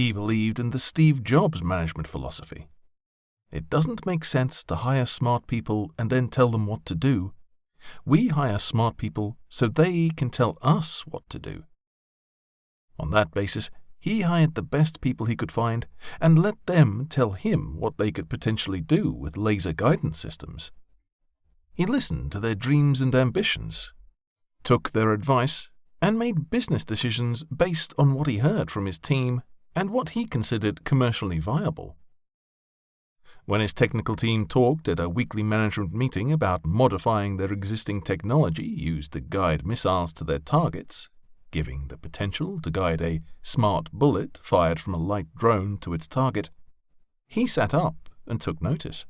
He believed in the Steve Jobs management philosophy. It doesn't make sense to hire smart people and then tell them what to do. We hire smart people so they can tell us what to do. On that basis, he hired the best people he could find and let them tell him what they could potentially do with laser guidance systems. He listened to their dreams and ambitions, took their advice, and made business decisions based on what he heard from his team and what he considered commercially viable. When his technical team talked at a weekly management meeting about modifying their existing technology used to guide missiles to their targets, giving the potential to guide a smart bullet fired from a light drone to its target, he sat up and took notice.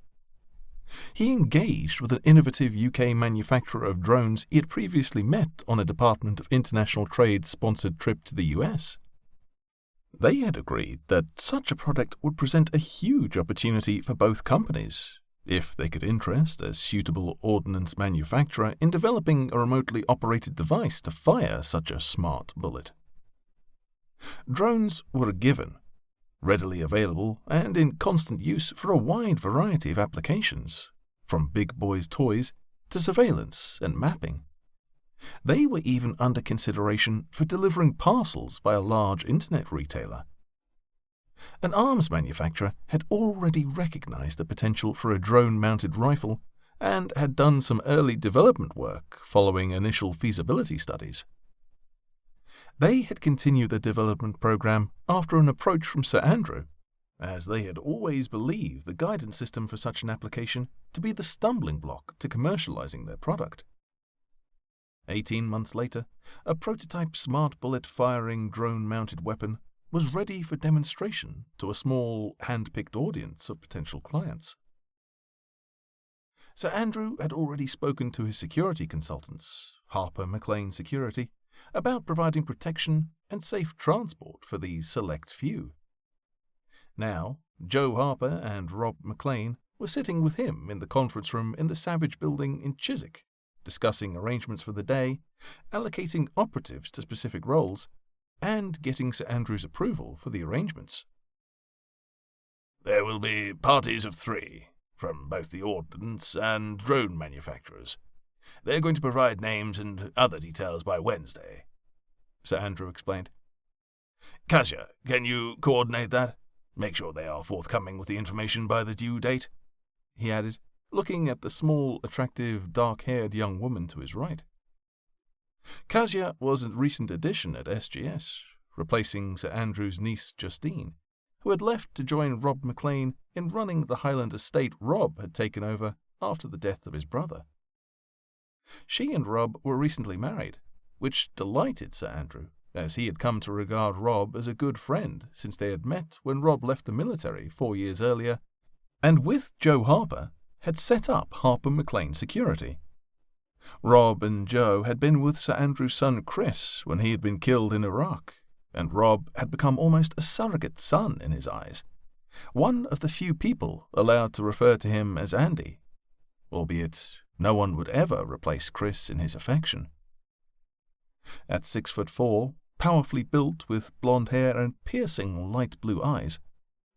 He engaged with an innovative UK manufacturer of drones he had previously met on a Department of International Trade-sponsored trip to the US. They had agreed that such a product would present a huge opportunity for both companies, if they could interest a suitable ordnance manufacturer in developing a remotely operated device to fire such a smart bullet. Drones were a given, readily available and in constant use for a wide variety of applications, from big boys' toys to surveillance and mapping. They were even under consideration for delivering parcels by a large internet retailer. An arms manufacturer had already recognized the potential for a drone-mounted rifle and had done some early development work following initial feasibility studies. They had continued the development program after an approach from Sir Andrew, as they had always believed the guidance system for such an application to be the stumbling block to commercializing their product. 18 months later, a prototype smart bullet-firing drone-mounted weapon was ready for demonstration to a small, hand-picked audience of potential clients. Sir Andrew had already spoken to his security consultants, Harper MacLaine Security, about providing protection and safe transport for these select few. Now, Joe Harper and Rob MacLaine were sitting with him in the conference room in the Savage Building in Chiswick, discussing arrangements for the day, allocating operatives to specific roles, and getting Sir Andrew's approval for the arrangements. There will be parties of 3, from both the ordnance and drone manufacturers. They're going to provide names and other details by Wednesday, Sir Andrew explained. Kasia, can you coordinate that? Make sure they are forthcoming with the information by the due date, he added, looking at the small, attractive, dark-haired young woman to his right. Kasia was a recent addition at SGS, replacing Sir Andrew's niece Justine, who had left to join Rob MacLaine in running the Highland estate Rob had taken over after the death of his brother. She and Rob were recently married, which delighted Sir Andrew, as he had come to regard Rob as a good friend since they had met when Rob left the military 4 years earlier, and with Joe Harper had set up Harper MacLaine Security. Rob and Joe had been with Sir Andrew's son Chris when he had been killed in Iraq, and Rob had become almost a surrogate son in his eyes, one of the few people allowed to refer to him as Andy, albeit no one would ever replace Chris in his affection. At 6'4", powerfully built with blonde hair and piercing light blue eyes,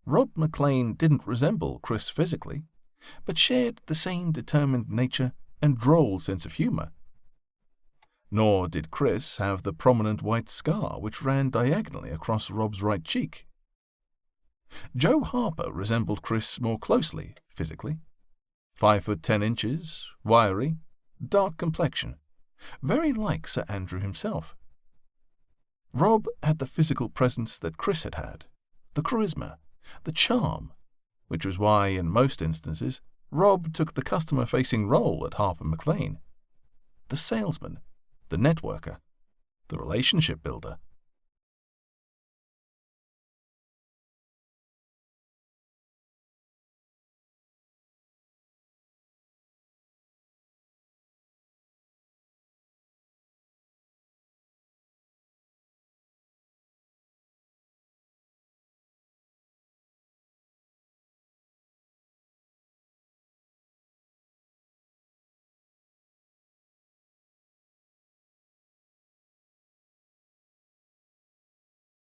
Rob MacLaine didn't resemble Chris physically, but shared the same determined nature and droll sense of humor. Nor did Chris have the prominent white scar which ran diagonally across Rob's right cheek. Joe Harper resembled Chris more closely, physically. 5'10", wiry, dark complexion, very like Sir Andrew himself. Rob had the physical presence that Chris had had, the charisma, the charm, which was why, in most instances, Rob took the customer-facing role at Harper MacLaine. The salesman, the networker, the relationship builder,